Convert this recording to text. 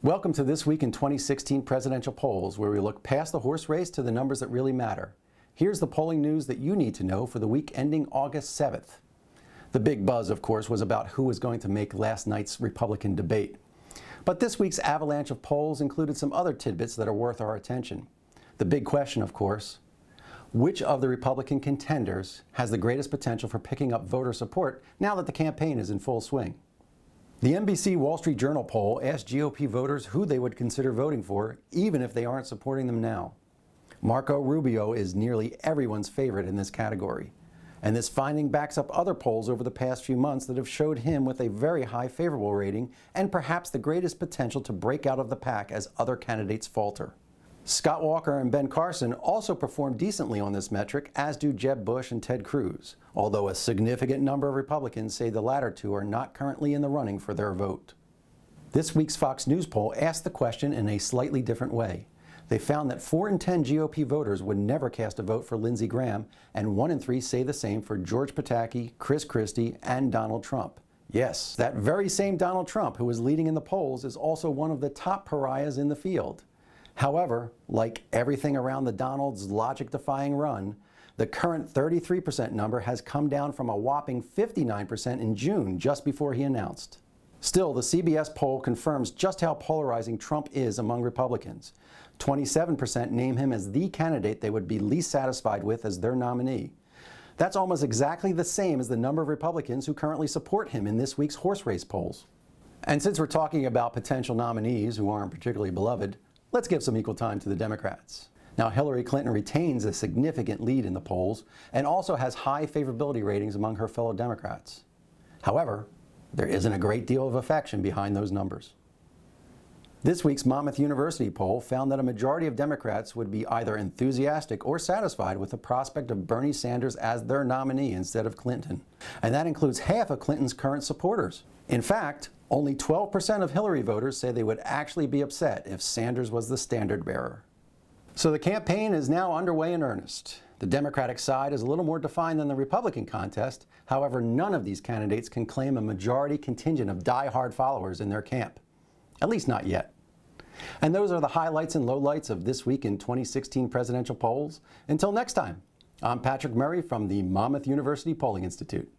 Welcome to This Week in 2016 Presidential Polls, where we look past the horse race to the numbers that really matter. Here's the polling news that you need to know for the week ending August 7th. The big buzz, of course, was about who was going to make last night's Republican debate. But this week's avalanche of polls included some other tidbits that are worth our attention. The big question, of course, which of the Republican contenders has the greatest potential for picking up voter support now that the campaign is in full swing? The NBC Wall Street Journal poll asked GOP voters who they would consider voting for, even if they aren't supporting them now. Marco Rubio is nearly everyone's favorite in this category. And this finding backs up other polls over the past few months that have showed him with a very high favorable rating and perhaps the greatest potential to break out of the pack as other candidates falter. Scott Walker and Ben Carson also performed decently on this metric, as do Jeb Bush and Ted Cruz, although a significant number of Republicans say the latter two are not currently in the running for their vote. This week's Fox News poll asked the question in a slightly different way. They found that 4 in 10 GOP voters would never cast a vote for Lindsey Graham, and 1 in 3 say the same for George Pataki, Chris Christie, and Donald Trump. Yes, that very same Donald Trump who is leading in the polls is also one of the top pariahs in the field. However, like everything around the Donald's logic-defying run, the current 33% number has come down from a whopping 59% in June, just before he announced. Still, the CBS poll confirms just how polarizing Trump is among Republicans. 27% name him as the candidate they would be least satisfied with as their nominee. That's almost exactly the same as the number of Republicans who currently support him in this week's horse race polls. And since we're talking about potential nominees who aren't particularly beloved, let's give some equal time to the Democrats. Now, Hillary Clinton retains a significant lead in the polls and also has high favorability ratings among her fellow Democrats. However, there isn't a great deal of affection behind those numbers. This week's Monmouth University poll found that a majority of Democrats would be either enthusiastic or satisfied with the prospect of Bernie Sanders as their nominee instead of Clinton. And that includes half of Clinton's current supporters. In fact, only 12% of Hillary voters say they would actually be upset if Sanders was the standard bearer. So the campaign is now underway in earnest. The Democratic side is a little more defined than the Republican contest. However, none of these candidates can claim a majority contingent of die-hard followers in their camp. At least not yet. And those are the highlights and lowlights of this week in 2016 presidential polls. Until next time, I'm Patrick Murray from the Monmouth University Polling Institute.